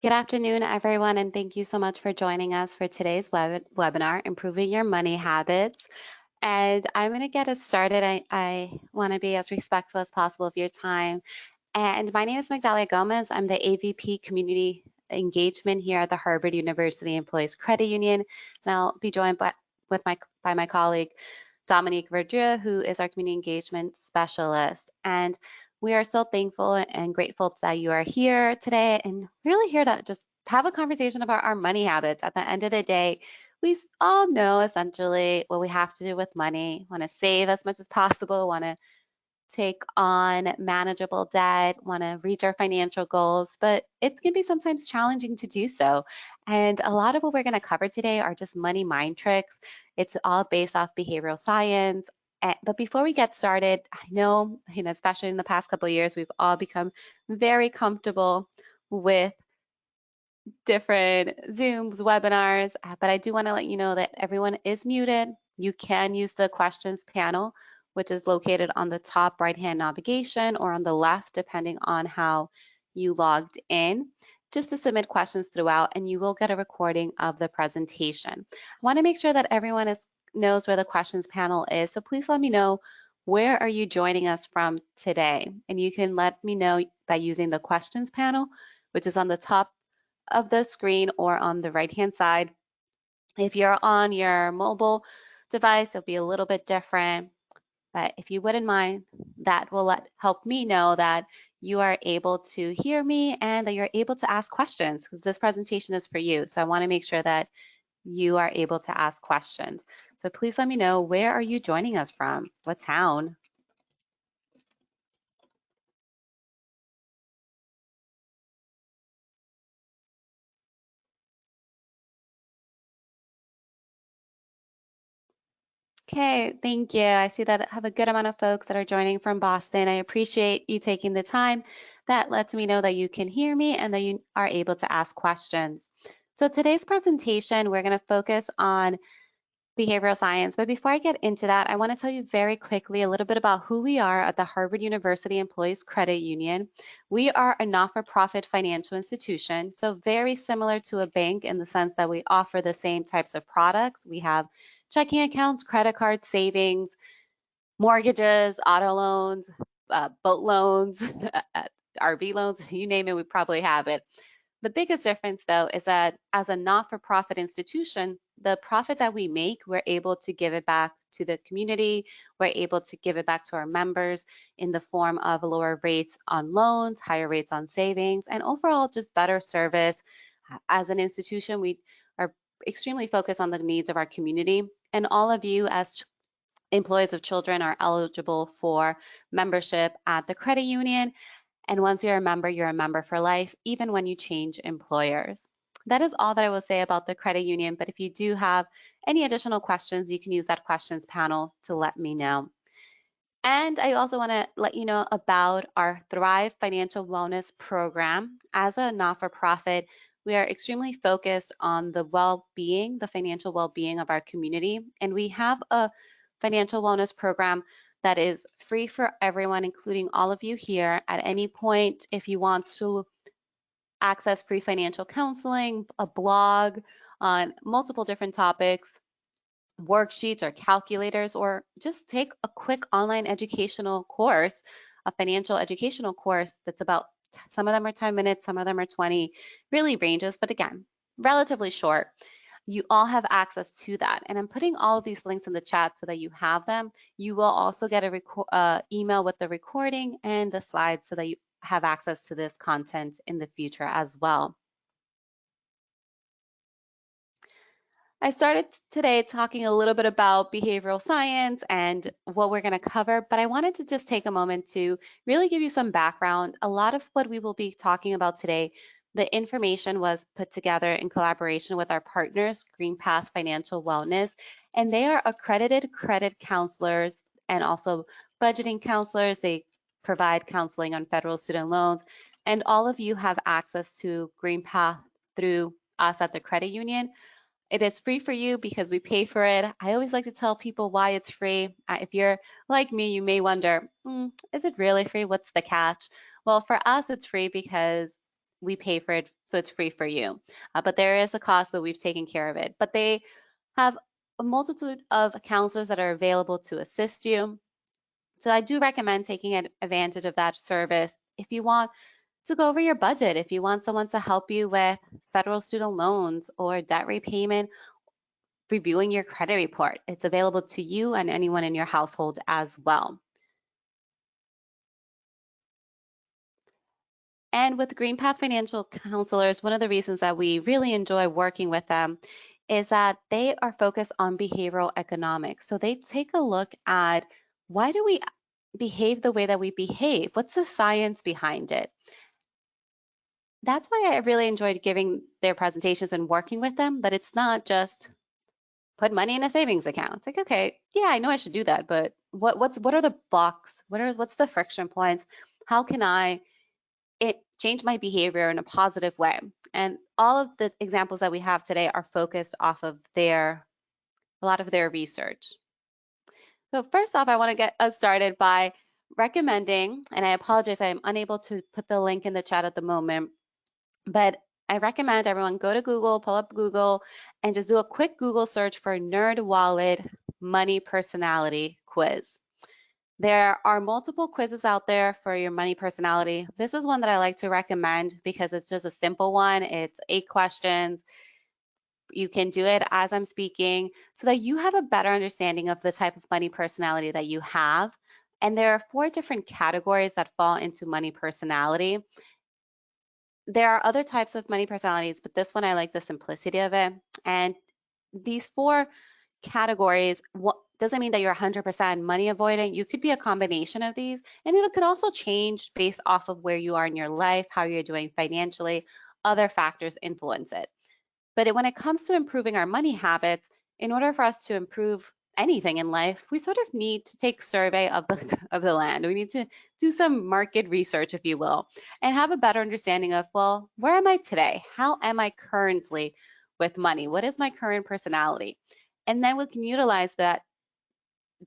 Good afternoon, everyone, and thank you so much for joining us for today's webinar, Improving Your Money Habits. And I'm going to get us started. I want to be as respectful as possible of your time. And my name is Magdalia Gomez. I'm the AVP Community Engagement here at the Harvard University Employees Credit Union. And I'll be joined by my colleague, Dominique Verdure, who is our Community Engagement Specialist. And we are so thankful and grateful that you are here today and really here to just have a conversation about our money habits. At the end of the day, we all know essentially what we have to do with money, want to save as much as possible, want to take on manageable debt, want to reach our financial goals, but it can be sometimes challenging to do so. And a lot of what we're going to cover today are just money mind tricks. It's all based off behavioral science. But before we get started, I know, especially in the past couple of years, we've all become very comfortable with different Zooms, webinars, but I do want to let you know that everyone is muted. You can use the questions panel, which is located on the top right-hand navigation or on the left, depending on how you logged in, just to submit questions throughout, and you will get a recording of the presentation. I want to make sure that everyone knows where the questions panel is, so please let me know where are you joining us from today, and you can let me know by using the questions panel, which is on the top of the screen or on the right-hand side. If you're on your mobile device, it'll be a little bit different. But if you wouldn't mind, that will help me know that you are able to hear me and that you're able to ask questions because this presentation is for you. So I want to make sure that you are able to ask questions. So please let me know, where are you joining us from? What town? Okay, thank you. I see that I have a good amount of folks that are joining from Boston. I appreciate you taking the time. That lets me know that you can hear me and that you are able to ask questions. So today's presentation, we're going to focus on behavioral science. But before I get into that, I want to tell you very quickly a little bit about who we are at the Harvard University Employees Credit Union. We are a not-for-profit financial institution, so very similar to a bank in the sense that we offer the same types of products. We have checking accounts, credit cards, savings, mortgages, auto loans, boat loans, RV loans, you name it, we probably have it. The biggest difference, though, is that as a not-for-profit institution, the profit that we make, we're able to give it back to the community. We're able to give it back to our members in the form of lower rates on loans, higher rates on savings, and overall just better service. As an institution, we are extremely focused on the needs of our community, and all of you as employees of children are eligible for membership at the credit union. And once you're a member for life, even when you change employers. That is all that I will say about the credit union. But if you do have any additional questions, you can use that questions panel to let me know. And I also want to let you know about our Thrive Financial Wellness program. As a not-for-profit, we are extremely focused on the well-being, the financial well-being of our community. And we have a financial wellness program that is free for everyone, including all of you here. At any point, if you want to access free financial counseling, a blog on multiple different topics, worksheets or calculators, or just take a quick online educational course, a financial educational course that's about, some of them are 10 minutes, some of them are 20, really ranges, but again, relatively short. You all have access to that. And I'm putting all of these links in the chat so that you have them. You will also get a email with the recording and the slides so that you have access to this content in the future as well. I started today talking a little bit about behavioral science and what we're going to cover, but I wanted to just take a moment to really give you some background. A lot of what we will be talking about today, the information was put together in collaboration with our partners, GreenPath Financial Wellness, and they are accredited credit counselors and also budgeting counselors. They provide counseling on federal student loans, and all of you have access to GreenPath through us at the credit union. It is free for you because we pay for it. I always like to tell people why it's free. If you're like me, you may wonder, is it really free? What's the catch? Well, for us, it's free because we pay for it, so it's free for you. But there is a cost, but we've taken care of it. But they have a multitude of counselors that are available to assist you. So I do recommend taking advantage of that service if you want to go over your budget, if you want someone to help you with federal student loans or debt repayment, reviewing your credit report. It's available to you and anyone in your household as well. And with GreenPath Financial Counselors, one of the reasons that we really enjoy working with them is that they are focused on behavioral economics. So they take a look at, why do we behave the way that we behave? What's the science behind it? That's why I really enjoyed giving their presentations and working with them, that it's not just put money in a savings account. It's like, okay, yeah, I know I should do that, but what are the blocks? What's the friction points? How can I change my behavior in a positive way? And all of the examples that we have today are focused off of a lot of their research. So first off, I want to get us started by recommending, and I apologize, I am unable to put the link in the chat at the moment, but I recommend everyone go to Google, pull up Google, and just do a quick Google search for Nerd Wallet Money Personality Quiz. There are multiple quizzes out there for your money personality. This is one that I like to recommend because it's just a simple one. It's 8 questions. You can do it as I'm speaking so that you have a better understanding of the type of money personality that you have. And there are 4 different categories that fall into money personality. There are other types of money personalities, but this one, I like the simplicity of it. And these 4 categories, doesn't mean that you're 100% money avoidant. You could be a combination of these, and it could also change based off of where you are in your life, how you're doing financially. Other factors influence it. But when it comes to improving our money habits, in order for us to improve anything in life, we sort of need to take survey of the of the land. We need to do some market research, if you will, and have a better understanding of, well, where am I today? How am I currently with money? What is my current personality? And then we can utilize that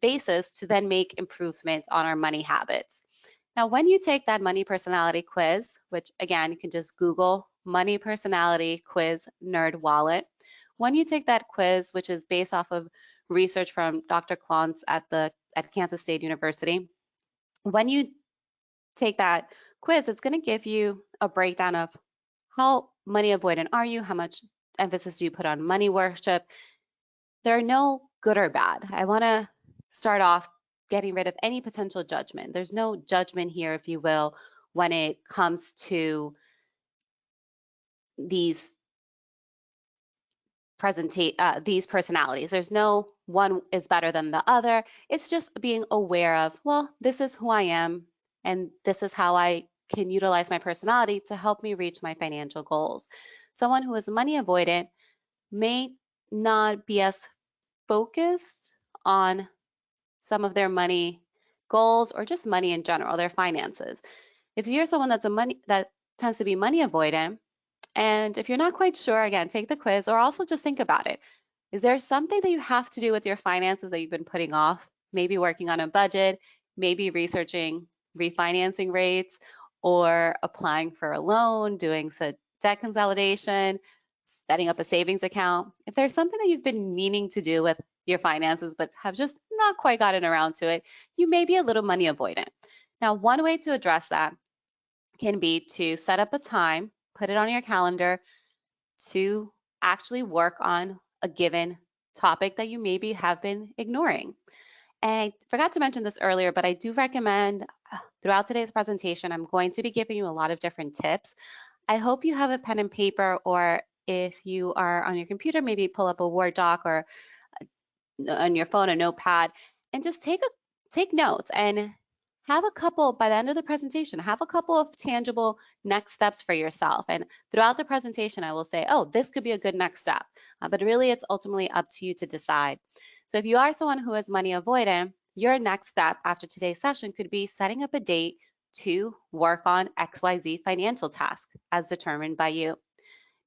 basis to then make improvements on our money habits. Now, when you take that money personality quiz, which again, you can just Google money personality quiz nerd wallet. When you take that quiz, which is based off of research from Dr. Klontz at Kansas State University, when you take that quiz, it's going to give you a breakdown of how money avoidant are you, how much emphasis do you put on money worship. There are no good or bad. I want to start off getting rid of any potential judgment. There's no judgment here, if you will, when it comes to these these personalities. There's no one is better than the other. It's just being aware of, well, this is who I am, and this is how I can utilize my personality to help me reach my financial goals. Someone who is money avoidant may not be as focused on some of their money goals or just money in general, their finances. If you're someone that tends to be money avoidant, and if you're not quite sure, again, take the quiz or also just think about it. Is there something that you have to do with your finances that you've been putting off? Maybe working on a budget, maybe researching refinancing rates, or applying for a loan, doing some debt consolidation, setting up a savings account. If there's something that you've been meaning to do with your finances but have just not quite gotten around to it, you may be a little money avoidant. Now, one way to address that can be to set up a time, put it on your calendar to actually work on a given topic that you maybe have been ignoring. And I forgot to mention this earlier, but I do recommend throughout today's presentation, I'm going to be giving you a lot of different tips. I hope you have a pen and paper, or if you are on your computer, maybe pull up a Word doc, or on your phone, a notepad, and just take notes and have a couple, by the end of the presentation, have a couple of tangible next steps for yourself. And throughout the presentation, I will say, oh, this could be a good next step. But really, it's ultimately up to you to decide. So if you are someone who is money avoidant, your next step after today's session could be setting up a date to work on XYZ financial task as determined by you.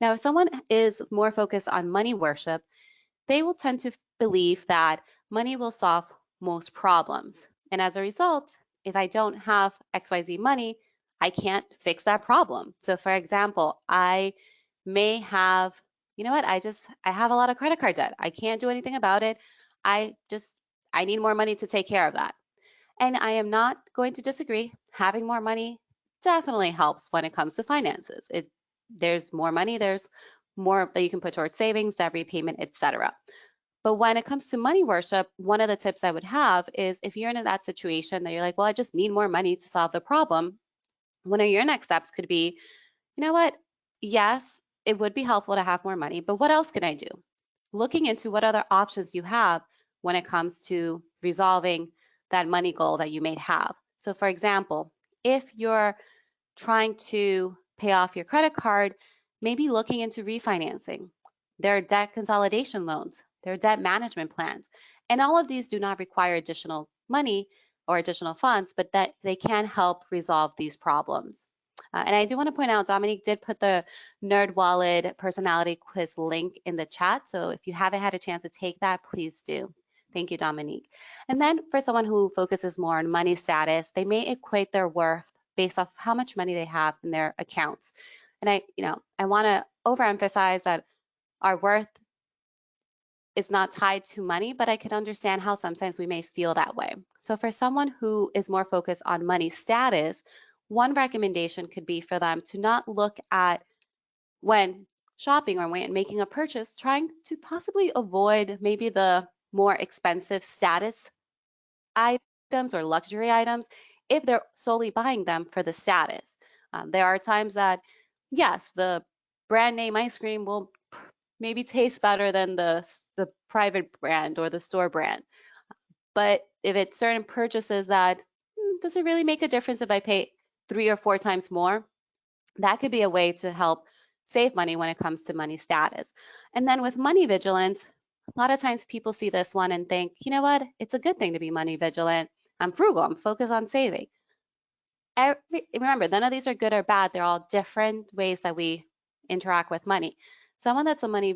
Now, if someone is more focused on money worship, they will tend to believe that money will solve most problems. And as a result, if I don't have XYZ money, I can't fix that problem. So for example, I may have, you know what, I have a lot of credit card debt. I can't do anything about it. I just, I need more money to take care of that. And I am not going to disagree. Having more money definitely helps when it comes to finances. There's more money, there's more that you can put towards savings, debt repayment, etc. But when it comes to money worship, one of the tips I would have is if you're in that situation that you're like, well, I just need more money to solve the problem, one of your next steps could be, you know what? Yes, it would be helpful to have more money, but what else can I do? Looking into what other options you have when it comes to resolving that money goal that you may have. So, for example, if you're trying to pay off your credit card, maybe looking into refinancing. There are debt consolidation loans, there are debt management plans, and all of these do not require additional money or additional funds, but that they can help resolve these problems. And I do want to point out, Dominique did put the NerdWallet personality quiz link in the chat. So if you haven't had a chance to take that, please do. Thank you, Dominique. And then for someone who focuses more on money status, they may equate their worth based off how much money they have in their accounts. And I want to overemphasize that our worth is not tied to money, but I can understand how sometimes we may feel that way. So for someone who is more focused on money status, one recommendation could be for them to not look at when shopping or when making a purchase, trying to possibly avoid maybe the more expensive status items or luxury items if they're solely buying them for the status. There are times that, yes, the brand name ice cream will maybe taste better than the private brand or the store brand. But if it's certain purchases that does it really make a difference if I pay 3 or 4 times more? That could be a way to help save money when it comes to money status. And then with money vigilance, a lot of times people see this one and think, you know what, it's a good thing to be money vigilant. I'm frugal, I'm focused on saving. Remember, none of these are good or bad. They're all different ways that we interact with money. Someone that's a money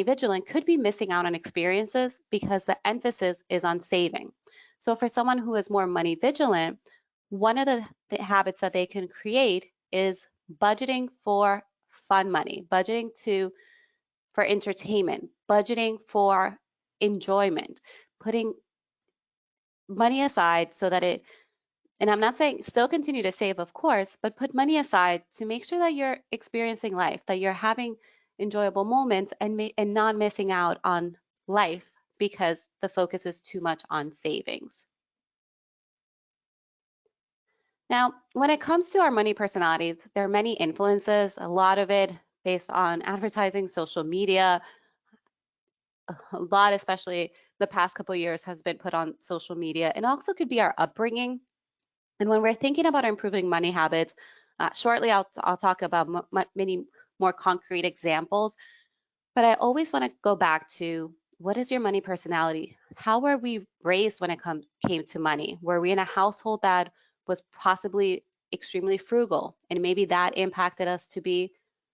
vigilant could be missing out on experiences because the emphasis is on saving. So for someone who is more money vigilant, one of the habits that they can create is budgeting for fun money, budgeting for entertainment, budgeting for enjoyment, putting money aside so that it, and I'm not saying still continue to save, of course, but put money aside to make sure that you're experiencing life, that you're having enjoyable moments and not missing out on life because the focus is too much on savings. Now, when it comes to our money personalities, there are many influences, a lot of it based on advertising, social media. A lot, especially the past couple of years, has been put on social media, and also could be our upbringing. And when we're thinking about improving money habits, shortly I'll talk about many more concrete examples, but I always want to go back to what is your money personality? How were we raised when it came to money? Were we in a household that was possibly extremely frugal, and maybe that impacted us to be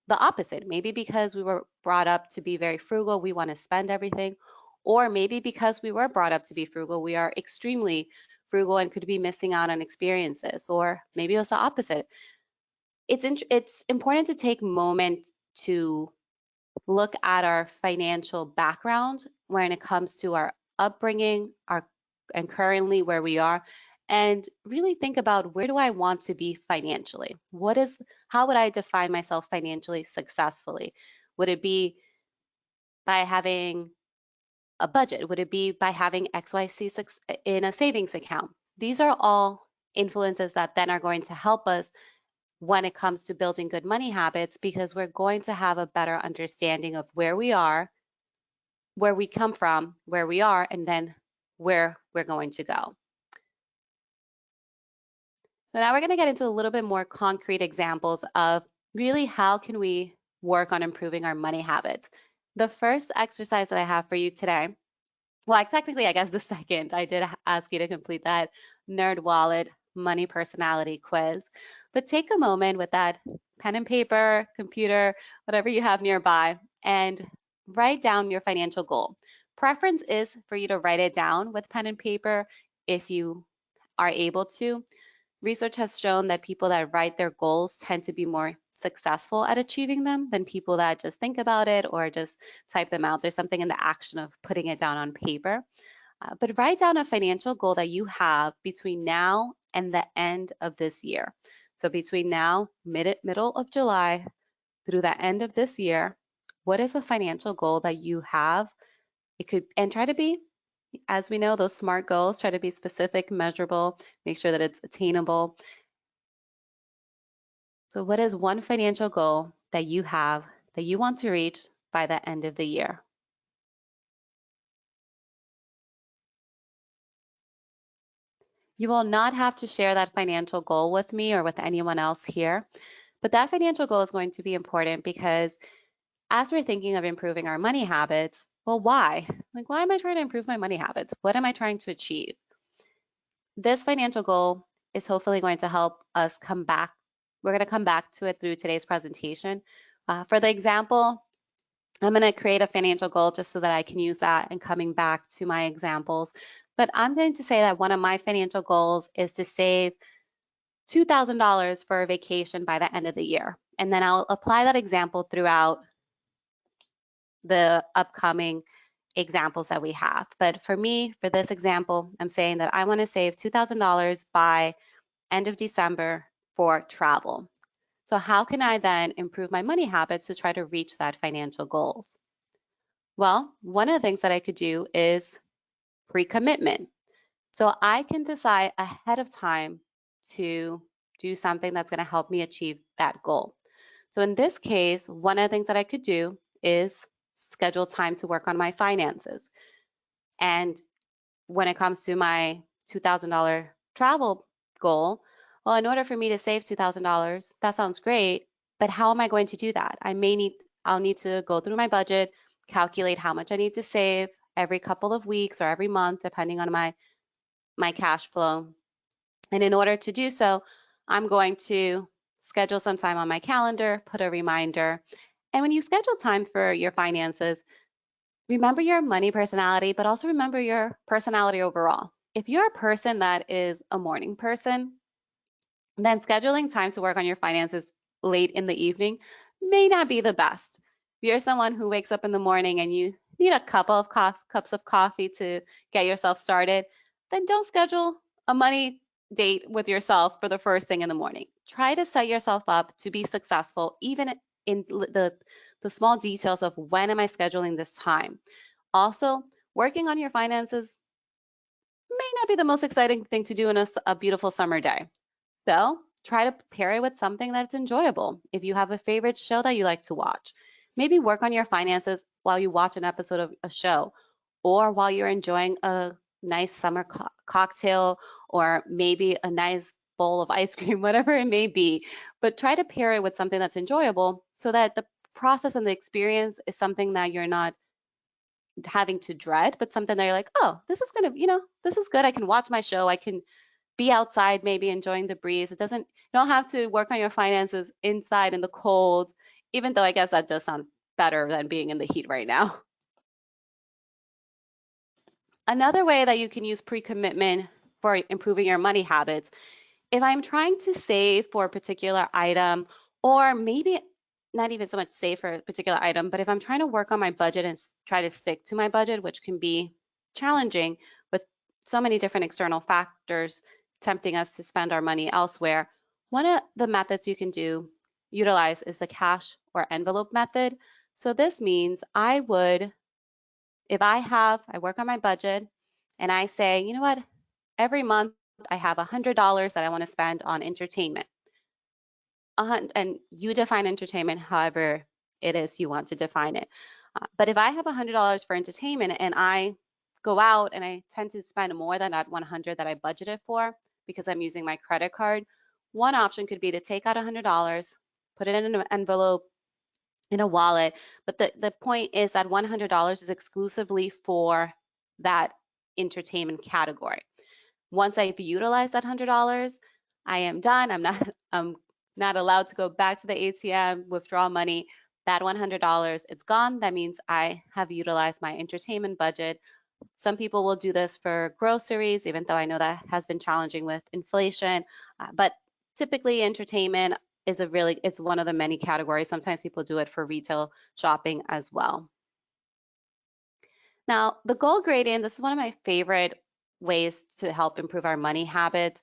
the opposite? Maybe because we were brought up to be very frugal, we want to spend everything, or maybe because we were brought up to be frugal, we are extremely frugal and could be missing out on experiences, or maybe it was the opposite. It's important to take a moment to look at our financial background when it comes to our upbringing, and currently where we are, and really think about, where do I want to be financially? How would I define myself financially successfully? Would it be by having a budget? Would it be by having XYZ in a savings account? These are all influences that then are going to help us when it comes to building good money habits, because we're going to have a better understanding of where we are, where we come from, where we are, and then where we're going to go. So now we're going to get into a little bit more concrete examples of really how can we work on improving our money habits. The first exercise that I have for you today, well, technically, I guess the second, I did ask you to complete that NerdWallet money personality quiz, but take a moment with that pen and paper, computer, whatever you have nearby, and write down your financial goal. Preference is for you to write it down with pen and paper if you are able to. Research has shown that people that write their goals tend to be more successful at achieving them than people that just think about it or just type them out. There's something in the action of putting it down on paper. But write down a financial goal that you have between now and the end of this year. So between now, middle of July, through the end of this year, what is a financial goal that you have? It could, and try to be, as we know, those SMART goals, try to be specific, measurable, make sure that it's attainable. So what is one financial goal that you have that you want to reach by the end of the year? You will not have to share that financial goal with me or with anyone else here, but that financial goal is going to be important because as we're thinking of improving our money habits, well, why? Like, why am I trying to improve my money habits? What am I trying to achieve? This financial goal is hopefully going to help us come back. We're going to come back to it through today's presentation. For the example, I'm going to create a financial goal just so that I can use that and coming back to my examples. But I'm going to say that one of my financial goals is to save $2,000 for a vacation by the end of the year. And then I'll apply that example throughout the upcoming examples that we have. But for me, for this example, I'm saying that I want to save $2,000 by end of December for travel. So how can I then improve my money habits to try to reach that financial goals? Well, one of the things that I could do is pre-commitment. So I can decide ahead of time to do something that's going to help me achieve that goal. So in this case, one of the things that I could do is schedule time to work on my finances. And when it comes to my $2,000 travel goal, well, in order for me to save $2,000, that sounds great, but how am I going to do that? I'll need to go through my budget, calculate how much I need to save every couple of weeks or every month, depending on my cash flow. And in order to do so, I'm going to schedule some time on my calendar, put a reminder. And when you schedule time for your finances, remember your money personality, but also remember your personality overall. If you're a person that is a morning person, then scheduling time to work on your finances late in the evening may not be the best. If you're someone who wakes up in the morning and you need a couple of cups of coffee to get yourself started, then don't schedule a money date with yourself for the first thing in the morning. Try to set yourself up to be successful, even in the small details of when am I scheduling this time. Also, working on your finances may not be the most exciting thing to do in a beautiful summer day. So try to pair it with something that's enjoyable. If you have a favorite show that you like to watch, maybe work on your finances while you watch an episode of a show or while you're enjoying a nice summer cocktail or maybe a nice bowl of ice cream, whatever it may be. But try to pair it with something that's enjoyable so that the process and the experience is something that you're not having to dread, but something that you're like, oh, this is gonna, this is good. I can watch my show. I can be outside, maybe enjoying the breeze. You don't have to work on your finances inside in the cold, even though I guess that does sound better than being in the heat right now. Another way that you can use pre-commitment for improving your money habits, if I'm trying to save for a particular item, or maybe not even so much save for a particular item, but if I'm trying to work on my budget and try to stick to my budget, which can be challenging with so many different external factors tempting us to spend our money elsewhere, one of the methods you can utilize is the cash or envelope method. So this means if I work on my budget and I say, you know what, every month I have $100 that I want to spend on entertainment. And you define entertainment however it is you want to define it. But if I have $100 for entertainment and I go out and I tend to spend more than that 100 that I budgeted for because I'm using my credit card, one option could be to take out $100, put it in an envelope, in a wallet. But the point is that $100 is exclusively for that entertainment category. Once I've utilized that $100, I am done. I'm not allowed to go back to the ATM, withdraw money. That $100, it's gone. That means I have utilized my entertainment budget Some people will do this for groceries, even though I know that has been challenging with inflation. But typically entertainment is it's one of the many categories. Sometimes people do it for retail shopping as well. Now, the goal gradient, this is one of my favorite ways to help improve our money habits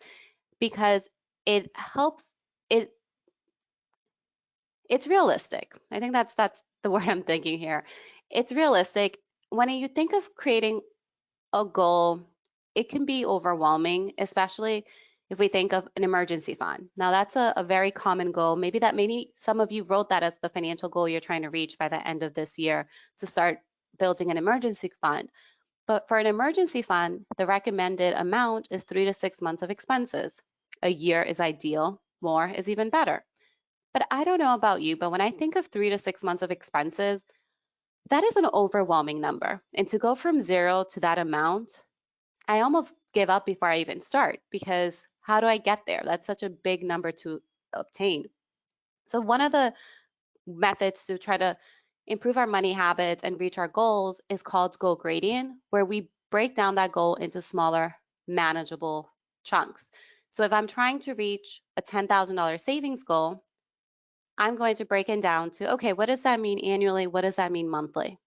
because it helps it it's realistic. I think that's the word I'm thinking here. It's realistic. When you think of creating a goal, it can be overwhelming, especially if we think of an emergency fund. Now, that's a very common goal. Maybe some of you wrote that as the financial goal you're trying to reach by the end of this year to start building an emergency fund. But for an emergency fund, the recommended amount is 3 to 6 months of expenses. A year is ideal, more is even better. But I don't know about you, but when I think of 3 to 6 months of expenses, that is an overwhelming number. And to go from zero to that amount, I almost give up before I even start because how do I get there? That's such a big number to obtain. So, one of the methods to try to improve our money habits and reach our goals is called goal gradient, where we break down that goal into smaller, manageable chunks. So, if I'm trying to reach a $10,000 savings goal, I'm going to break it down to, okay, what does that mean annually? What does that mean monthly?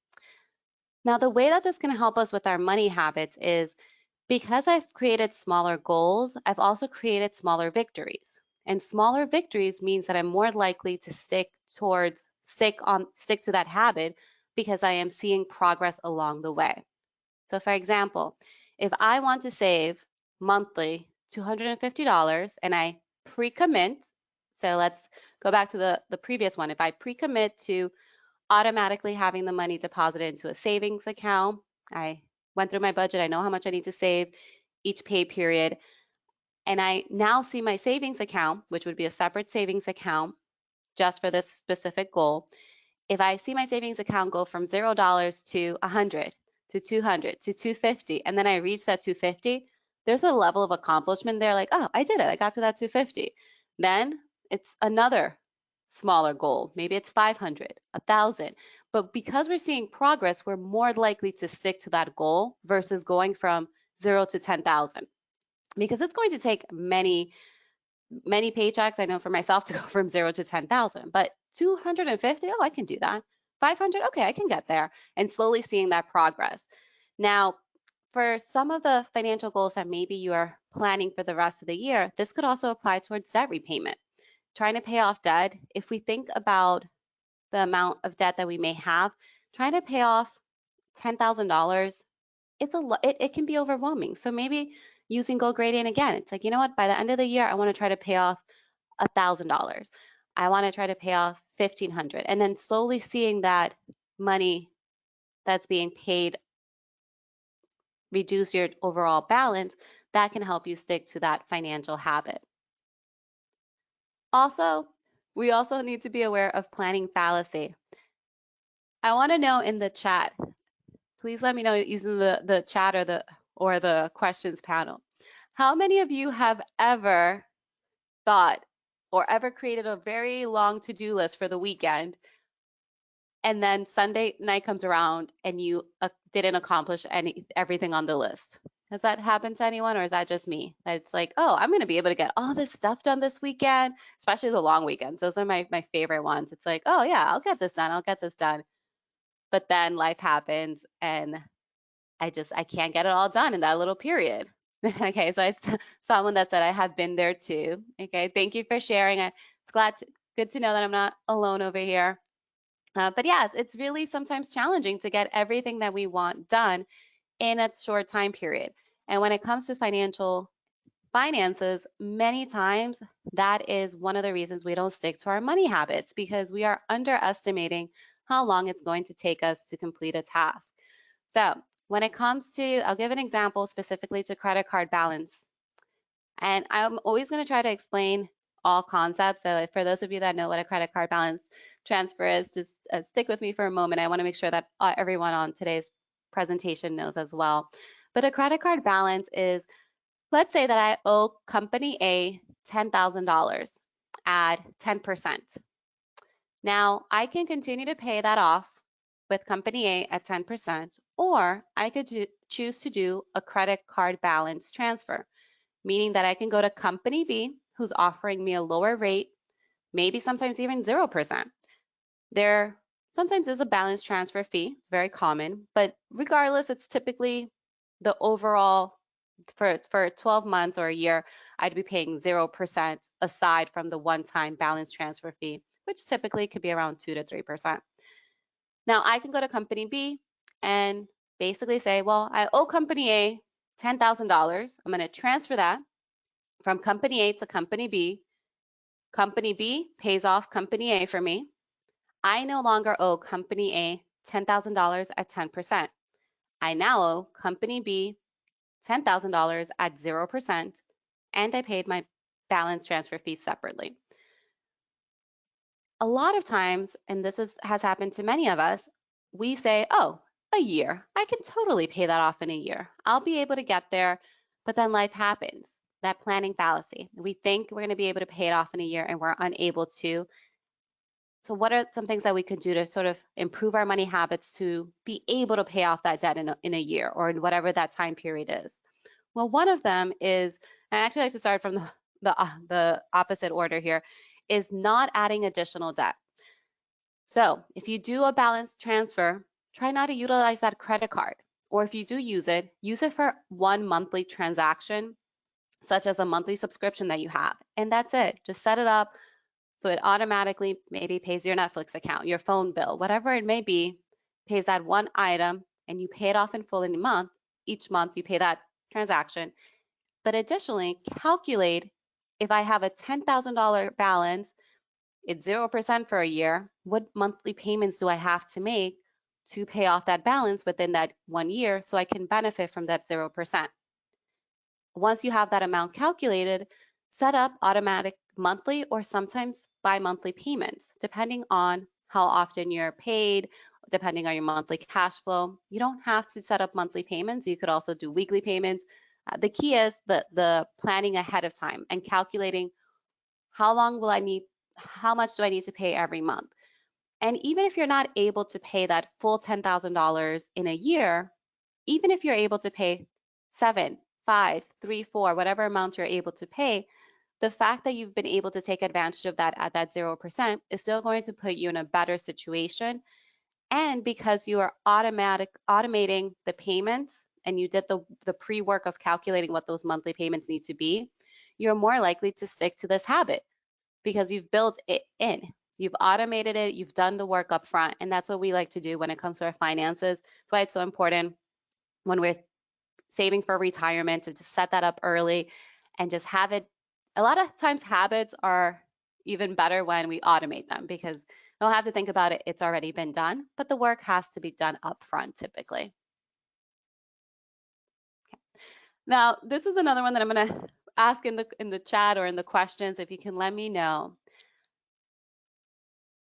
Now, the way that this can help us with our money habits is because I've created smaller goals, I've also created smaller victories. And smaller victories means that I'm more likely to stick to that habit because I am seeing progress along the way. So for example, if I want to save monthly $250 and I pre-commit, so let's go back to the previous one. If I pre-commit to automatically having the money deposited into a savings account. I went through my budget. I know how much I need to save each pay period. And I now see my savings account, which would be a separate savings account just for this specific goal. If I see my savings account go from $0 to 100 to 200 to 250, and then I reach that 250, there's a level of accomplishment there like, oh, I did it. I got to that 250. Then it's another smaller goal. Maybe it's 500, 1,000. But because we're seeing progress, we're more likely to stick to that goal versus going from 0 to 10,000 because it's going to take many paychecks. I know for myself to go from 0 to 10,000, but 250, oh, I can do that. 500, okay, I can get there, and slowly seeing that progress. Now, for some of the financial goals that maybe you are planning for the rest of the year, this could also apply towards debt repayment. Trying to pay off debt, if we think about the amount of debt that we may have, trying to pay off $10,000 it can be overwhelming. So maybe using goal gradient again, it's like, you know what, by the end of the year, I want to try to pay off $1,000. I want to try to pay off 1,500, and then slowly seeing that money that's being paid reduce your overall balance, that can help you stick to that financial habit. Also, we also need to be aware of planning fallacy. I want to know in the chat, please let me know using the chat or the questions panel. How many of you have ever thought or ever created a very long to-do list for the weekend, and then Sunday night comes around and you didn't accomplish everything on the list? Has that happened to anyone, or is that just me? It's like, oh, I'm going to be able to get all this stuff done this weekend, especially the long weekends. Those are my favorite ones. It's like, oh yeah, I'll get this done. I'll get this done. But then life happens and I can't get it all done in that little period. Okay, so I saw someone that said I have been there too. Okay, thank you for sharing. It's good to know that I'm not alone over here. But yes, it's really sometimes challenging to get everything that we want done in a short time period. And when it comes to finances, many times that is one of the reasons we don't stick to our money habits because we are underestimating how long it's going to take us to complete a task. So when it comes to, I'll give an example specifically to credit card balance. And I'm always going to try to explain all concepts. So for those of you that know what a credit card balance transfer is, just stick with me for a moment. I want to make sure that everyone on today's presentation knows as well. But a credit card balance is, let's say that I owe company A $10,000 at 10%. Now I can continue to pay that off, with company A at 10%, or I could choose to do a credit card balance transfer, meaning that I can go to company B, who's offering me a lower rate, maybe sometimes even 0%. There sometimes is a balance transfer fee, very common, but regardless, it's typically the overall for 12 months or a year, I'd be paying 0% aside from the one-time balance transfer fee, which typically could be around 2 to 3%. Now I can go to company B and basically say, well, I owe company A $10,000. I'm going to transfer that from company A to company B. Company B pays off company A for me. I no longer owe company A $10,000 at 10%. I now owe company B $10,000 at 0%, and I paid my balance transfer fee separately. A lot of times, and this has happened to many of us, we say, oh, a year. I can totally pay that off in a year. I'll be able to get there, but then life happens. That planning fallacy. We think we're going to be able to pay it off in a year and we're unable to. So what are some things that we could do to sort of improve our money habits to be able to pay off that debt in a year or in whatever that time period is? Well, one of them is, and I actually like to start from the opposite order here, is not adding additional debt. So if you do a balance transfer, try not to utilize that credit card. Or if you do use it for one monthly transaction, such as a monthly subscription that you have. And that's it. Just set it up so it automatically maybe pays your Netflix account, your phone bill, whatever it may be, pays that one item and you pay it off in full in a month. Each month you pay that transaction. But additionally, calculate if I have a $10,000 balance, it's 0% for a year, what monthly payments do I have to make to pay off that balance within that 1 year so I can benefit from that 0%? Once you have that amount calculated, set up automatic monthly or sometimes bi-monthly payments, depending on how often you're paid, depending on your monthly cash flow. You don't have to set up monthly payments. You could also do weekly payments. The key is the planning ahead of time and calculating how much do I need to pay every month. And even if you're not able to pay that full $10,000 in a year, even if you're able to pay 7, 5, 3, 4, whatever amount you're able to pay, the fact that you've been able to take advantage of that at that 0% is still going to put you in a better situation. And because you are automating the payments and you did the pre-work of calculating what those monthly payments need to be, you're more likely to stick to this habit because you've built it in. You've automated it, you've done the work up front, and that's what we like to do when it comes to our finances. That's why it's so important when we're saving for retirement to just set that up early and just have it. A lot of times habits are even better when we automate them because you don't have to think about it, it's already been done, but the work has to be done up front typically. Okay. Now, this is another one that I'm going to ask in the chat or in the questions, if you can let me know.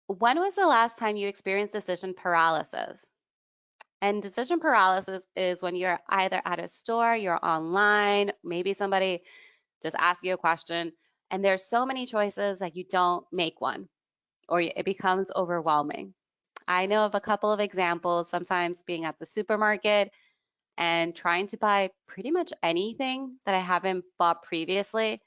When was the last time you experienced decision paralysis? And decision paralysis is when you're either at a store, you're online, maybe somebody just ask you a question, and there's so many choices that you don't make one, or it becomes overwhelming. I know of a couple of examples, sometimes being at the supermarket and trying to buy pretty much anything that I haven't bought previously.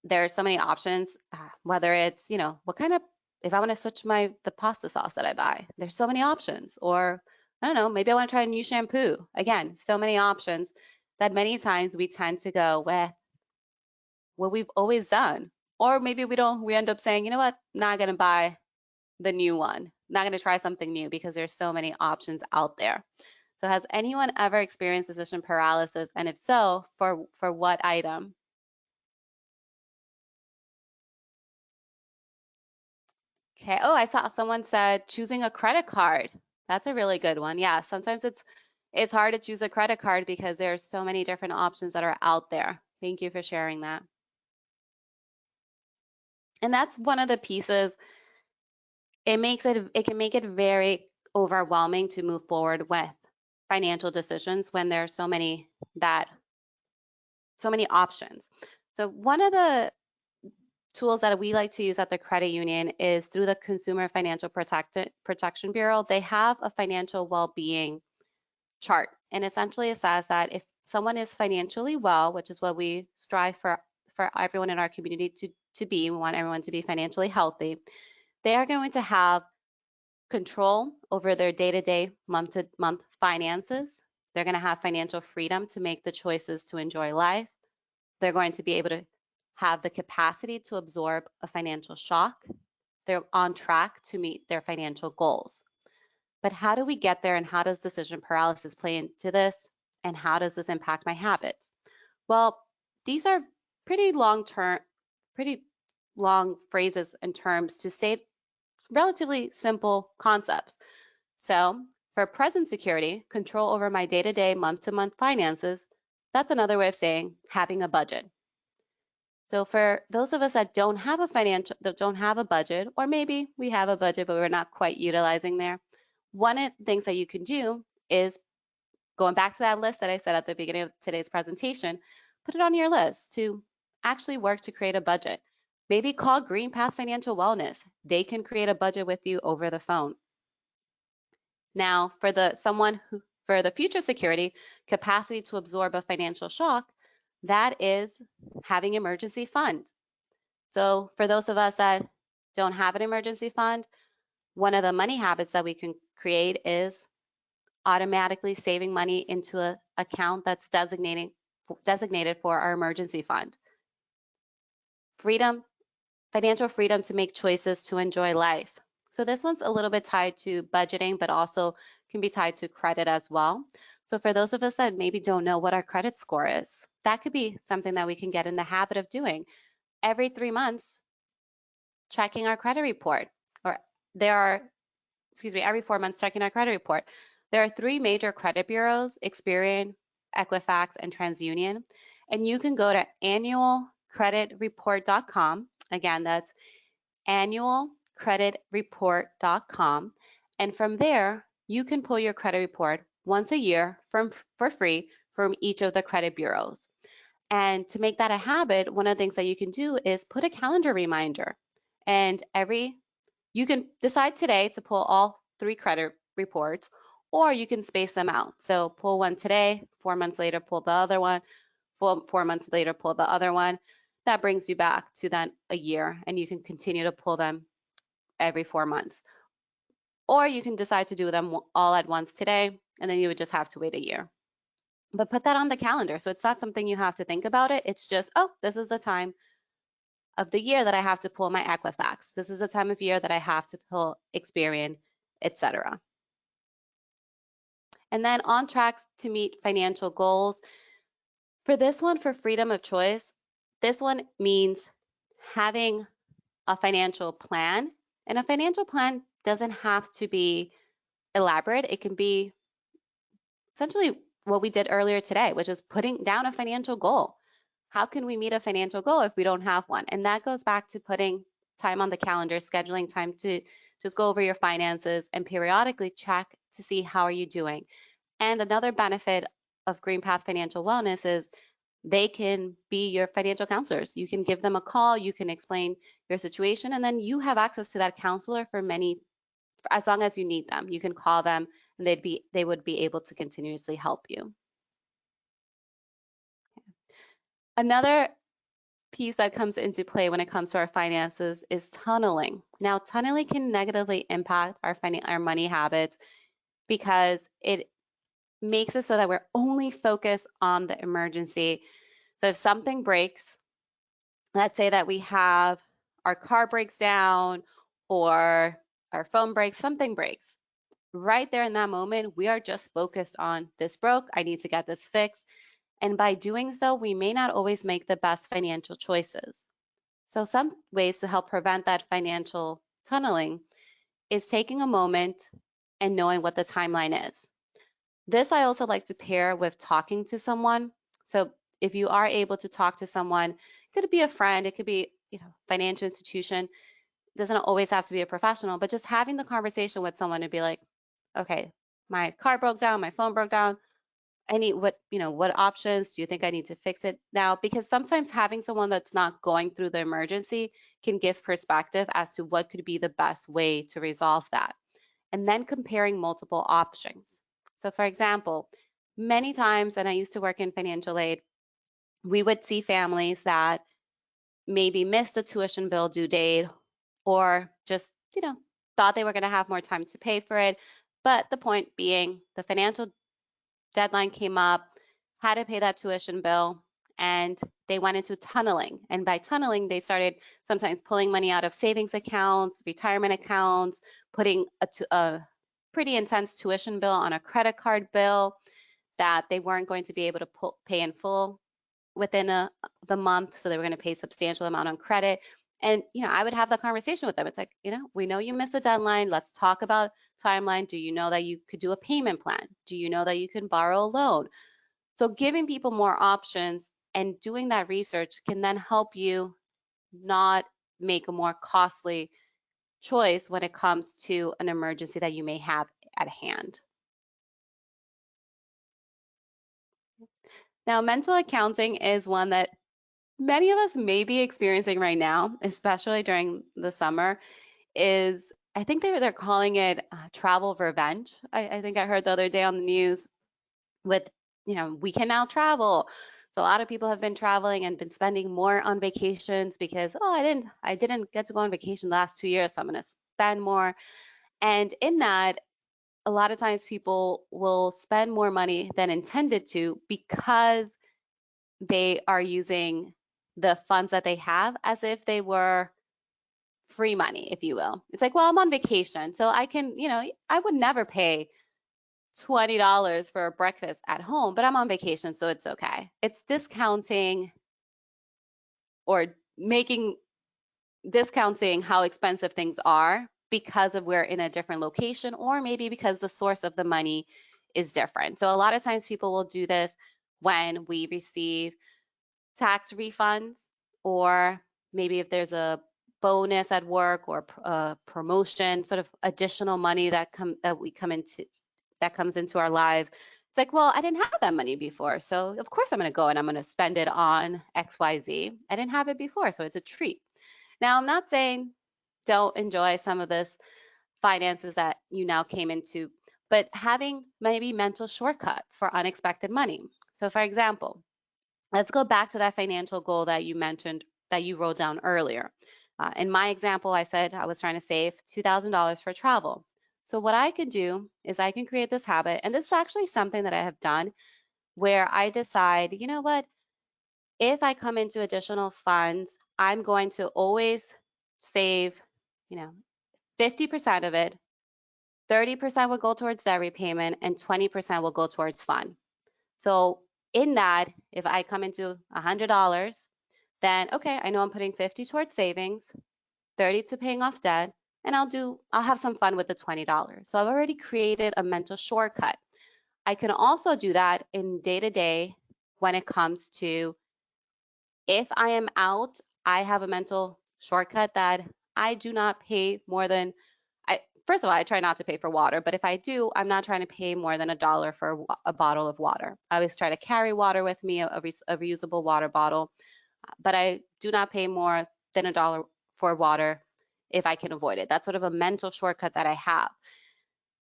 There are so many options, whether it's, if I want to switch the pasta sauce that I buy, there's so many options. Or I don't know, maybe I want to try a new shampoo. Again, so many options that many times we tend to go with what we've always done. Or maybe we end up saying, you know what, not going to buy the new one, not going to try something new because there's so many options out there. So has anyone ever experienced decision paralysis? And if so, for what item? Okay. Oh, I saw someone said choosing a credit card. That's a really good one. Yeah, sometimes it's hard to choose a credit card because there's so many different options that are out there. Thank you for sharing that. And that's one of the pieces. It can make it very overwhelming to move forward with financial decisions when there are so many options. So one of the tools that we like to use at the credit union is through the Consumer Financial Protection Bureau. They have a financial well-being chart, and essentially it says that if someone is financially well, which is what we strive for everyone in our community to be, we want everyone to be financially healthy, they are going to have control over their day-to-day, month-to-month finances. They're going to have financial freedom to make the choices to enjoy life. They're going to be able to have the capacity to absorb a financial shock. They're on track to meet their financial goals. But how do we get there, and how does decision paralysis play into this? And how does this impact my habits? Well, these are pretty long phrases and terms to state relatively simple concepts. So for present security, control over my day-to-day, month-to-month finances, that's another way of saying having a budget. So for those of us that don't have a budget, or maybe we have a budget, but we're not quite utilizing there, one of the things that you can do is, going back to that list that I said at the beginning of today's presentation, put it on your list to actually work to create a budget. Maybe call GreenPath Financial Wellness. They can create a budget with you over the phone. Now, for the future security, capacity to absorb a financial shock, that is having emergency fund. So for those of us that don't have an emergency fund, one of the money habits that we can create is automatically saving money into an account that's designated for our emergency fund. Financial freedom to make choices to enjoy life. So this one's a little bit tied to budgeting, but also can be tied to credit as well. So for those of us that maybe don't know what our credit score is, that could be something that we can get in the habit of doing. Every 3 months, checking our credit report, or every 4 months checking our credit report. There are 3 major credit bureaus: Experian, Equifax, and TransUnion. And you can go to annualcreditreport.com. Again, that's annualcreditreport.com. And from there, you can pull your credit report once a year for free from each of the credit bureaus. And to make that a habit, one of the things that you can do is put a calendar reminder. And you can decide today to pull all 3 credit reports, or you can space them out. So pull one today, 4 months later, pull the other one, 4 months later, pull the other one. That brings you back to then a year, and you can continue to pull them every 4 months. Or you can decide to do them all at once today, and then you would just have to wait a year. But put that on the calendar. So it's not something you have to think about it. It's just, oh, this is the time of the year that I have to pull my Equifax. This is the time of year that I have to pull Experian, etc. And then on track to meet financial goals. For this one, for freedom of choice, this one means having a financial plan. And a financial plan doesn't have to be elaborate. It can be essentially what we did earlier today, which is putting down a financial goal. How can we meet a financial goal if we don't have one? And that goes back to putting time on the calendar, scheduling time to just go over your finances and periodically check to see how are you doing. And another benefit of GreenPath Financial Wellness is they can be your financial counselors. You can give them a call, you can explain your situation, and then you have access to that counselor as long as you need them. You can call them and they would be able to continuously help you. Another piece that comes into play when it comes to our finances is tunneling. Now, tunneling can negatively impact our money habits because it makes it so that we're only focused on the emergency. So if something breaks, let's say that we have our car breaks down or our phone breaks, something breaks. Right there in that moment, we are just focused on this broke, I need to get this fixed. And by doing so, we may not always make the best financial choices. So some ways to help prevent that financial tunneling is taking a moment and knowing what the timeline is. This I also like to pair with talking to someone. So if you are able to talk to someone, it could be a friend, it could be financial institution, it doesn't always have to be a professional, but just having the conversation with someone to be like, okay, my car broke down, my phone broke down, what options do you think I need to fix it now? Because sometimes having someone that's not going through the emergency can give perspective as to what could be the best way to resolve that. And then comparing multiple options. So for example, many times, and I used to work in financial aid, we would see families that maybe missed the tuition bill due date or just, thought they were going to have more time to pay for it. But the point being, the financial deadline came up, had to pay that tuition bill, and they went into tunneling. And by tunneling, they started sometimes pulling money out of savings accounts, retirement accounts, putting a pretty intense tuition bill on a credit card bill that they weren't going to be able to pay in full within the month. So they were going to pay a substantial amount on credit. And, I would have that conversation with them. It's like, we know you missed the deadline. Let's talk about timeline. Do you know that you could do a payment plan? Do you know that you can borrow a loan? So giving people more options and doing that research can then help you not make a more costly choice when it comes to an emergency that you may have at hand. Now, mental accounting is one that many of us may be experiencing right now, especially during the summer, is I think they're calling it travel revenge. I think I heard the other day on the news with, we can now travel. So a lot of people have been traveling and been spending more on vacations because, oh, I didn't get to go on vacation the last 2 years, so I'm going to spend more. And in that, a lot of times people will spend more money than intended to because they are using the funds that they have as if they were free money, if you will. It's like, well, I'm on vacation, so I can, I would never pay $20 for a breakfast at home, but I'm on vacation, so it's okay. It's discounting or discounting how expensive things are because of we're in a different location, or maybe because the source of the money is different. So a lot of times people will do this when we receive tax refunds, or maybe if there's a bonus at work or a promotion, sort of additional money that comes into our lives. It's like, well, I didn't have that money before, so of course I'm going to go and I'm going to spend it on XYZ. I didn't have it before, so it's a treat. Now, I'm not saying don't enjoy some of this finances that you now came into, but having maybe mental shortcuts for unexpected money. So for example, let's go back to that financial goal that you mentioned that you wrote down earlier. In my example, I said I was trying to save $2,000 for travel. So what I could do is I can create this habit, and this is actually something that I have done where I decide, you know what, if I come into additional funds, I'm going to always save, you know, 50% of it, 30% will go towards debt repayment, and 20% will go towards fun. So in that, if I come into $100, then okay, I know I'm putting 50 towards savings, 30 to paying off debt, and I'll have some fun with the $20. So I've already created a mental shortcut. I can also do that in day to day when it comes to if I am out, I have a mental shortcut that I do not pay more than first of all, I try not to pay for water, but if I do, I'm not trying to pay more than $1 for a bottle of water. I always try to carry water with me, a reusable water bottle, but I do not pay more than $1 for water if I can avoid it. That's sort of a mental shortcut that I have.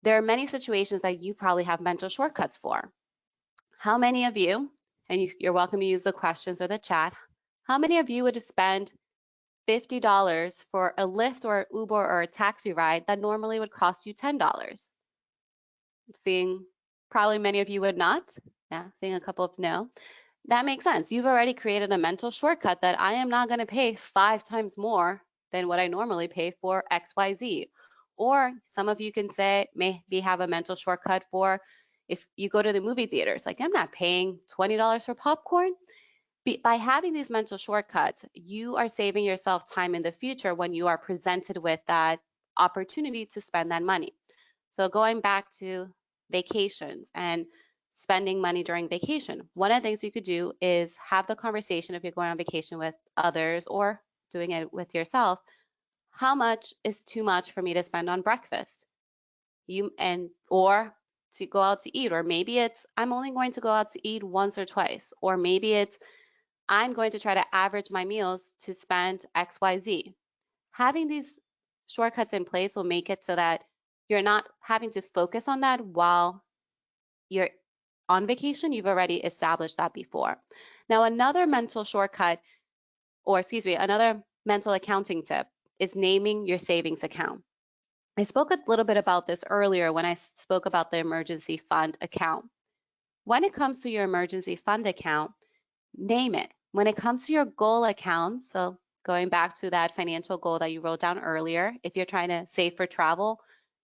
There are many situations that you probably have mental shortcuts for. How many of you, and you're welcome to use the questions or the chat, how many of you would spend $50 for a Lyft or Uber or a taxi ride that normally would cost you $10? Seeing probably many of you would not. Yeah, seeing a couple of no. That makes sense. You've already created a mental shortcut that I am not going to pay 5 times more than what I normally pay for XYZ. Or some of you can say, maybe have a mental shortcut for if you go to the movie theaters, like I'm not paying $20 for popcorn. By having these mental shortcuts, you are saving yourself time in the future when you are presented with that opportunity to spend that money. So going back to vacations and spending money during vacation, one of the things you could do is have the conversation if you're going on vacation with others or doing it with yourself. How much is too much for me to spend on breakfast? Or to go out to eat, or maybe it's I'm only going to go out to eat once or twice, or maybe it's I'm going to try to average my meals to spend XYZ. Having these shortcuts in place will make it so that you're not having to focus on that while you're on vacation. You've already established that before. Now, another mental shortcut, or excuse me, another mental accounting tip is naming your savings account. I spoke a little bit about this earlier when I spoke about the emergency fund account. When it comes to your emergency fund account, name it. When it comes to your goal account, so going back to that financial goal that you wrote down earlier, if you're trying to save for travel,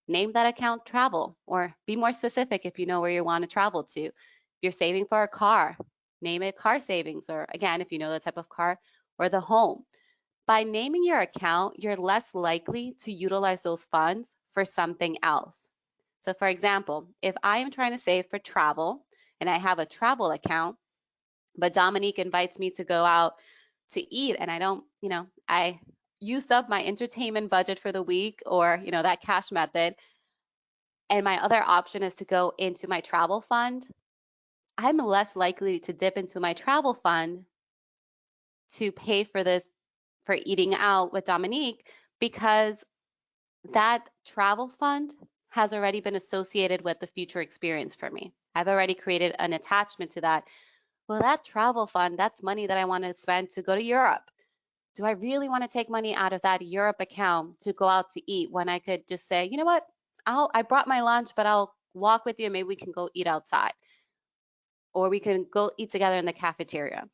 name that account travel, or be more specific if you know where you want to travel to. If you're saving for a car, name it car savings, or again, if you know the type of car, or the home. By naming your account, you're less likely to utilize those funds for something else. So for example, if I am trying to save for travel and I have a travel account, but Dominique invites me to go out to eat and I don't, I used up my entertainment budget for the week, or, that cash method, and my other option is to go into my travel fund, I'm less likely to dip into my travel fund to pay for this, for eating out with Dominique, because that travel fund has already been associated with the future experience for me. I've already created an attachment to that. Well, that travel fund, that's money that I want to spend to go to Europe. Do I really want to take money out of that Europe account to go out to eat when I could just say, you know what? I brought my lunch, but I'll walk with you. Maybe we can go eat outside, or we can go eat together in the cafeteria.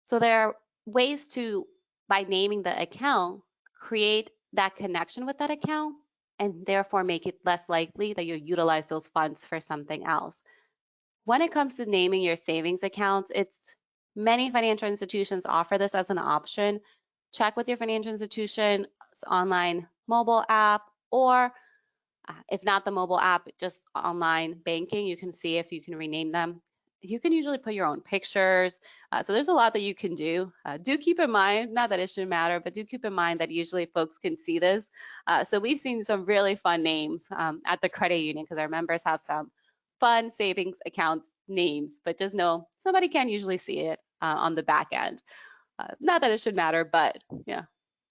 So there are ways to, by naming the account, create that connection with that account and therefore make it less likely that you'll utilize those funds for something else. When it comes to naming your savings accounts, many financial institutions offer this as an option. Check with your financial institution's online mobile app, or if not the mobile app, just online banking. You can see if you can rename them. You can usually put your own pictures. So there's a lot that you can do. Do keep in mind, not that it should matter, but do keep in mind that usually folks can see this. So we've seen some really fun names at the credit union, because our members have some fun savings accounts names, but just know somebody can usually see it on the back end. Not that it should matter, but yeah,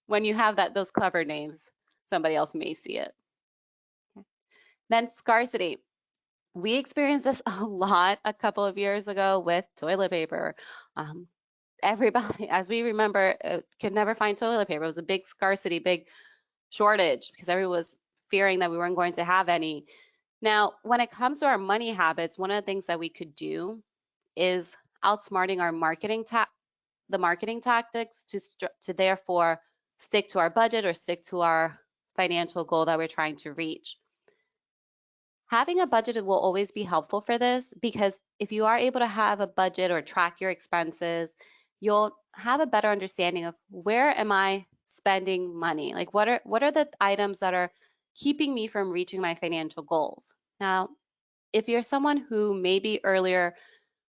when you have those clever names, somebody else may see it. Then scarcity. We experienced this a lot a couple of years ago with toilet paper. Um, Everybody, as we remember, could never find toilet paper. It was a big scarcity, big shortage, because everyone was fearing that we weren't going to have any. Now, when it comes to our money habits, one of the things that we could do is outsmarting our the marketing tactics to therefore stick to our budget or stick to our financial goal that we're trying to reach. Having a budget will always be helpful for this, because if you are able to have a budget or track your expenses, you'll have a better understanding of where am I spending money? Like what are the items that are keeping me from reaching my financial goals? Now, if you're someone who maybe earlier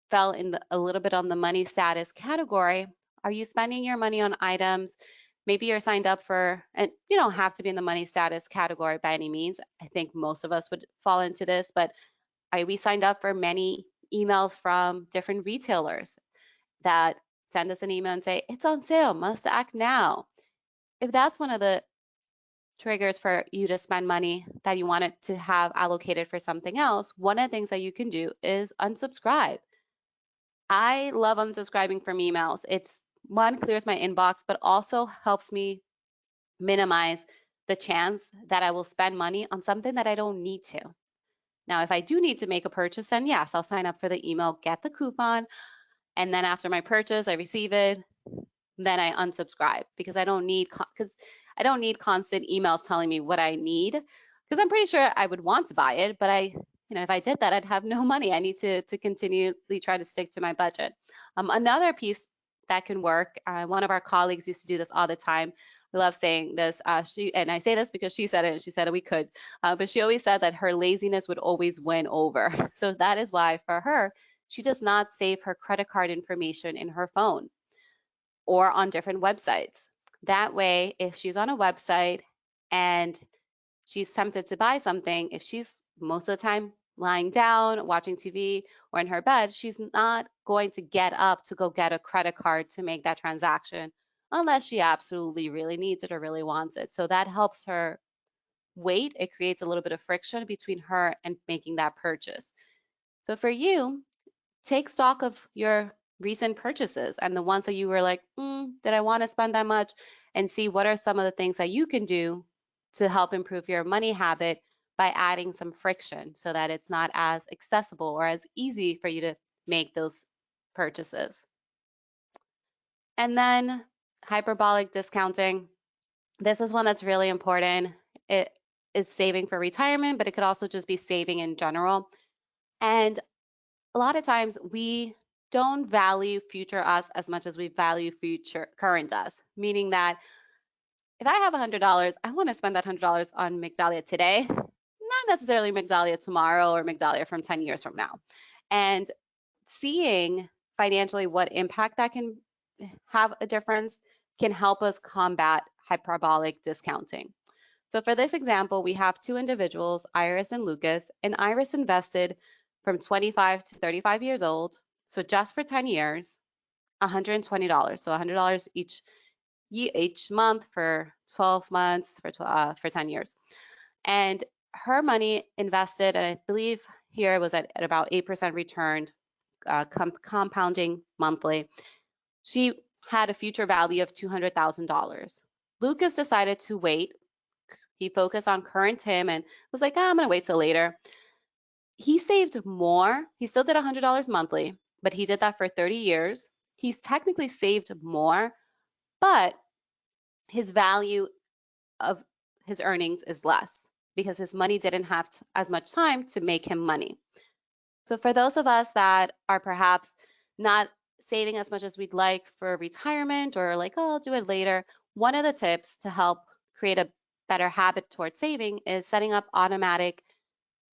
fell in a little bit on the money status category, are you spending your money on items? Maybe you're signed up for, and you don't have to be in the money status category by any means. I think most of us would fall into this, but are we signed up for many emails from different retailers that send us an email and say, it's on sale, must act now? If that's one of the triggers for you to spend money that you wanted to have allocated for something else, one of the things that you can do is unsubscribe. I love unsubscribing from emails. It's one, clears my inbox, but also helps me minimize the chance that I will spend money on something that I don't need to. Now, if I do need to make a purchase, then yes, I'll sign up for the email, get the coupon, and then after my purchase, I receive it, then I unsubscribe, because I don't need constant emails telling me what I need, because I'm pretty sure I would want to buy it, but if I did that, I'd have no money. I need to continually try to stick to my budget. Another piece that can work, one of our colleagues used to do this all the time. We love saying this. And I say this because she said it, and she said we could, but she always said that her laziness would always win over. So that is why for her, she does not save her credit card information in her phone or on different websites. That way, if she's on a website and she's tempted to buy something, if she's most of the time lying down, watching TV, or in her bed, she's not going to get up to go get a credit card to make that transaction unless she absolutely really needs it or really wants it. So that helps her wait. It creates a little bit of friction between her and making that purchase. So for you, take stock of your recent purchases and the ones that you were like, did I want to spend that much? And see what are some of the things that you can do to help improve your money habit by adding some friction so that it's not as accessible or as easy for you to make those purchases. And then hyperbolic discounting. This is one that's really important. It is saving for retirement, but it could also just be saving in general. And a lot of times we don't value future us as much as we value future current us, meaning that if I have $100, I want to spend that $100 on Migdalia today, not necessarily Migdalia tomorrow or Migdalia from 10 years from now. And seeing financially what impact that can have a difference can help us combat hyperbolic discounting. So for this example, we have two individuals, Iris and Lucas, and Iris invested from 25 to 35 years old. So just for 10 years, $120. So $100 each month for 12 months for 10 years. And her money invested, and I believe here it was at about 8% returned, compounding monthly. She had a future value of $200,000. Lucas decided to wait. He focused on current him and was like, I'm going to wait till later. He saved more. He still did $100 monthly, but he did that for 30 years. He's technically saved more, but his value of his earnings is less because his money didn't have as much time to make him money. So for those of us that are perhaps not saving as much as we'd like for retirement or like, oh, I'll do it later, one of the tips to help create a better habit towards saving is setting up automatic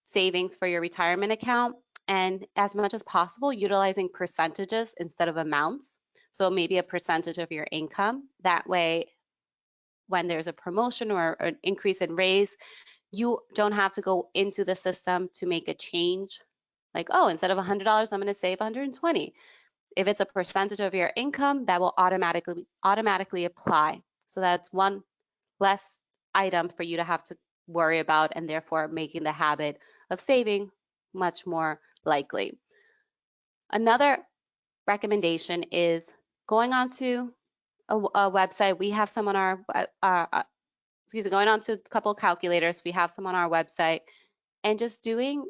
savings for your retirement account, and as much as possible utilizing percentages instead of amounts. So maybe a percentage of your income. That way, when there's a promotion or an increase in raise, you don't have to go into the system to make a change. Like, oh, instead of $100, I'm going to save 120. If it's a percentage of your income, that will automatically apply. So that's one less item for you to have to worry about, and therefore making the habit of saving much more likely. Another recommendation is going onto a website. We have some on going on to a couple of calculators. We have some on our website, and just doing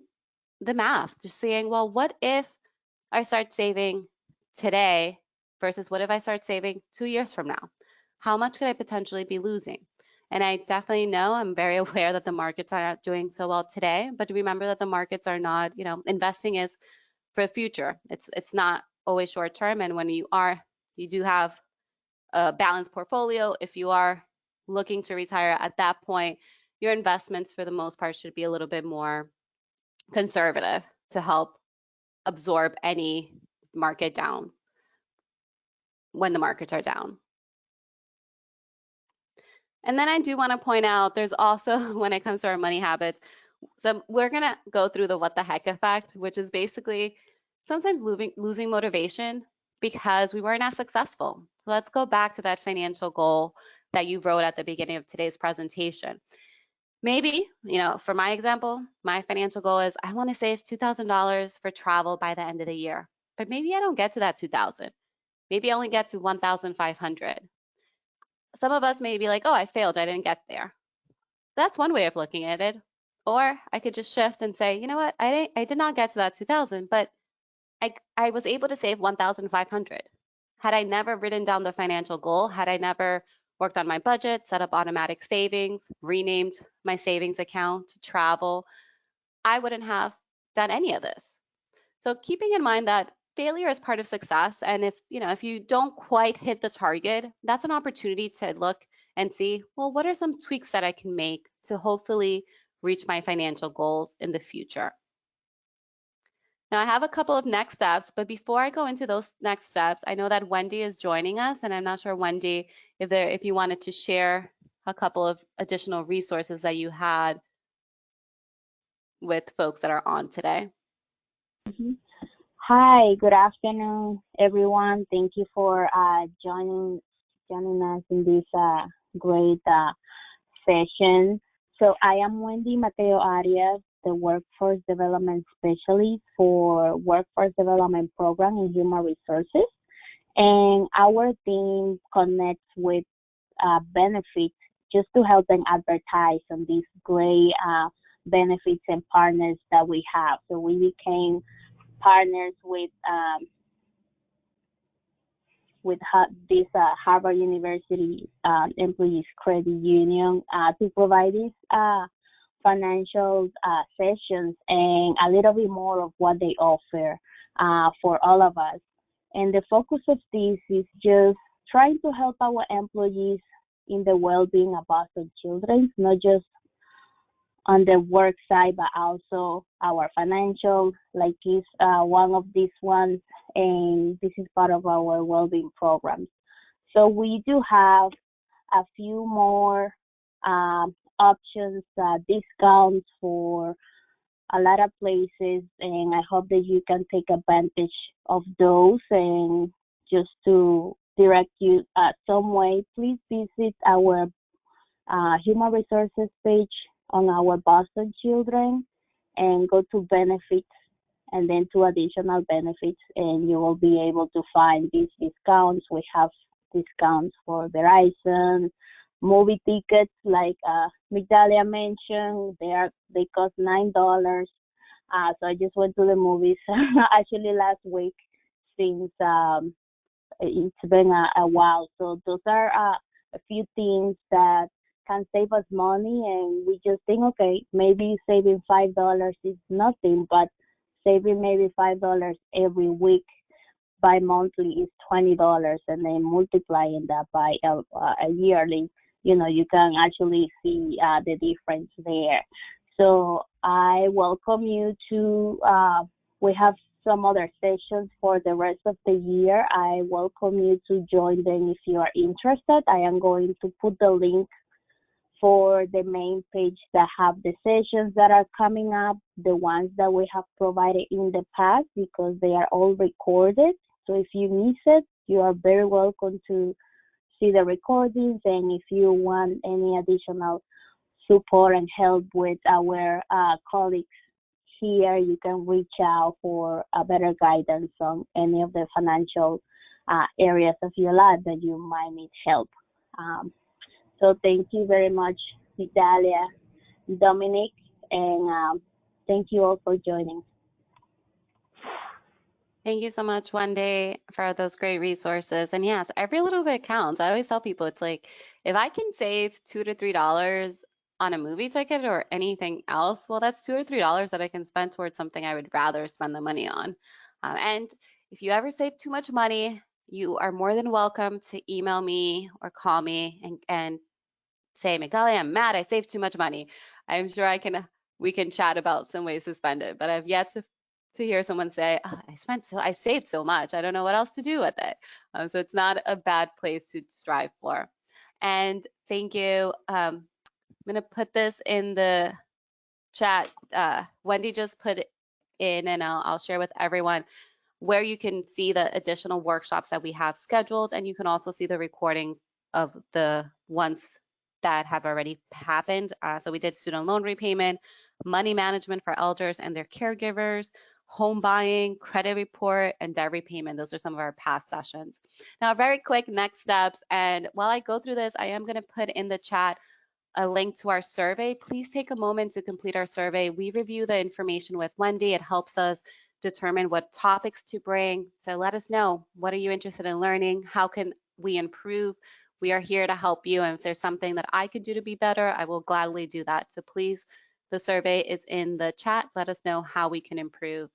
the math, just saying, well, what if I start saving today versus what if I start saving 2 years from now? How much could I potentially be losing? And I definitely know, I'm very aware that the markets are not doing so well today, but remember that the markets are not, investing is for the future. It's not always short term. And when you do have a balanced portfolio, if you are looking to retire at that point, your investments for the most part should be a little bit more conservative to help absorb any market down when the markets are down. And then I do want to point out, there's also, when it comes to our money habits, so we're going to go through the what the heck effect, which is basically sometimes losing motivation because we weren't as successful. So let's go back to that financial goal that you wrote at the beginning of today's presentation. Maybe, for my example, my financial goal is I want to save $2,000 for travel by the end of the year, but maybe I don't get to that 2,000. Maybe I only get to 1,500. Some of us may be like, oh, I failed, I didn't get there. That's one way of looking at it. Or I could just shift and say, you know what, I did not get to that 2,000, but I was able to save 1,500. Had I never written down the financial goal, had I never worked on my budget, set up automatic savings, renamed my savings account to travel, I wouldn't have done any of this. So keeping in mind that failure is part of success, and if you don't quite hit the target, that's an opportunity to look and see, well, what are some tweaks that I can make to hopefully reach my financial goals in the future. Now I have a couple of next steps, but before I go into those next steps, I know that Wendy is joining us, and I'm not sure, Wendy, if you wanted to share a couple of additional resources that you had with folks that are on today. Mhm. Hi, good afternoon, everyone. Thank you for joining us in this great session. So I am Wendy Mateo Arias, the Workforce Development Specialist for Workforce Development Program in Human Resources, and our team connects with benefits just to help them advertise on these great benefits and partners that we have. So we became partners with this Harvard University Employees Credit Union to provide these financial sessions and a little bit more of what they offer for all of us. And the focus of this is just trying to help our employees in the well-being of us and children, not just on the work side, but also our financial, like is one of these ones, and this is part of our well-being programs. So we do have a few more options, discounts for a lot of places, and I hope that you can take advantage of those. And just to direct you some way, please visit our human resources page on our Boston Children and go to benefits and then to additional benefits, and you will be able to find these discounts. We have discounts for Verizon, movie tickets like Migdalia mentioned. They cost $9. So I just went to the movies actually last week since it's been a while. So those are a few things that can save us money, and we just think, okay, maybe saving $5 is nothing, but saving maybe $5 every week by monthly is $20, and then multiplying that by a yearly, you can actually see the difference there. So I welcome you to. We have some other sessions for the rest of the year. I welcome you to join them if you are interested. I am going to put the link for the main page that have the sessions that are coming up, the ones that we have provided in the past, because they are all recorded. So if you miss it, you are very welcome to see the recordings. And if you want any additional support and help with our colleagues here, you can reach out for a better guidance on any of the financial areas of your life that you might need help. So thank you very much, Natalia, Dominic, and thank you all for joining. Thank you so much, Wendy, for those great resources. And yes, every little bit counts. I always tell people it's like if I can save $2 to $3 on a movie ticket or anything else, well, that's $2 or $3 that I can spend towards something I would rather spend the money on. And if you ever save too much money, you are more than welcome to email me or call me and say, Migdalia, I'm mad. I saved too much money. I'm sure we can chat about some ways to spend it, but I've yet to hear someone say, oh, I saved so much. I don't know what else to do with it. So it's not a bad place to strive for. And thank you. I'm going to put this in the chat. Wendy just put it in, and I'll share with everyone where you can see the additional workshops that we have scheduled, and you can also see the recordings of the ones that have already happened. So we did student loan repayment, money management for elders and their caregivers, home buying, credit report, and debt repayment. Those are some of our past sessions. Now, very quick next steps. And while I go through this, I am going to put in the chat a link to our survey. Please take a moment to complete our survey. We review the information with Wendy. It helps us determine what topics to bring. So let us know, what are you interested in learning? How can we improve? We are here to help you. And if there's something that I could do to be better, I will gladly do that. So please, the survey is in the chat. Let us know how we can improve.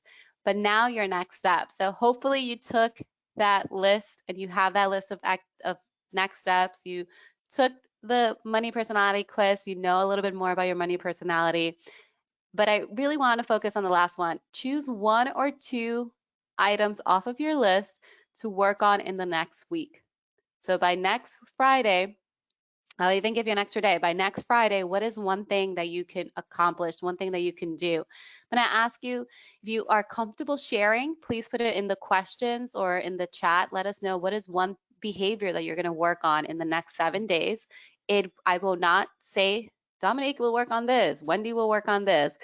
But now your next step. So hopefully you took that list and you have that list of next steps. You took the money personality quiz, you know a little bit more about your money personality. But I really want to focus on the last one. Choose one or two items off of your list to work on in the next week. So by next Friday, I'll even give you an extra day. By next Friday, what is one thing that you can accomplish, one thing that you can do? I'm going to ask you if you are comfortable sharing, please put it in the questions or in the chat. Let us know what is one behavior that you're going to work on in the next 7 days. I will not say Dominique will work on this, Wendy will work on this.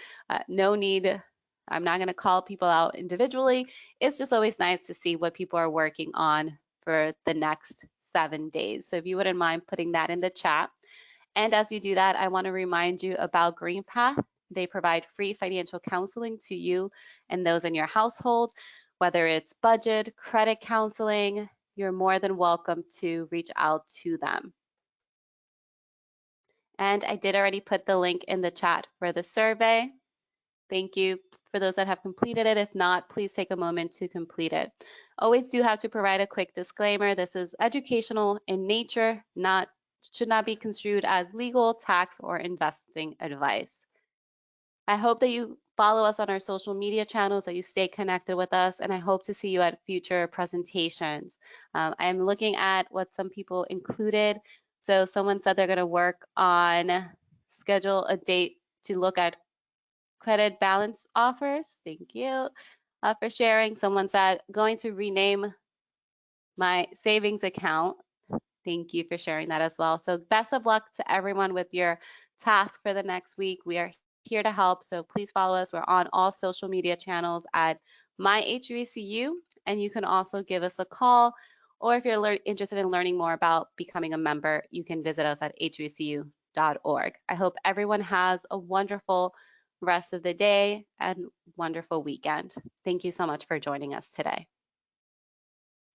No need. I'm not going to call people out individually. It's just always nice to see what people are working on for the next 7 days. So if you wouldn't mind putting that in the chat. And as you do that, I want to remind you about GreenPath. They provide free financial counseling to you and those in your household, whether it's budget, credit counseling, you're more than welcome to reach out to them. And I did already put the link in the chat for the survey. Thank you for those that have completed it. If not, please take a moment to complete it. Always do have to provide a quick disclaimer. This is educational in nature, should not be construed as legal, tax, or investing advice. I hope that you follow us on our social media channels, that you stay connected with us, and I hope to see you at future presentations. I am looking at what some people included. So someone said they're going to work on schedule a date to look at credit balance offers. Thank you for sharing. Someone said, going to rename my savings account. Thank you for sharing that as well. So best of luck to everyone with your task for the next week. We are here to help, so please follow us. We're on all social media channels at MyHBCU, and you can also give us a call, or if you're interested in learning more about becoming a member, you can visit us at hbcu.org. I hope everyone has a wonderful rest of the day and wonderful weekend. Thank you so much for joining us today.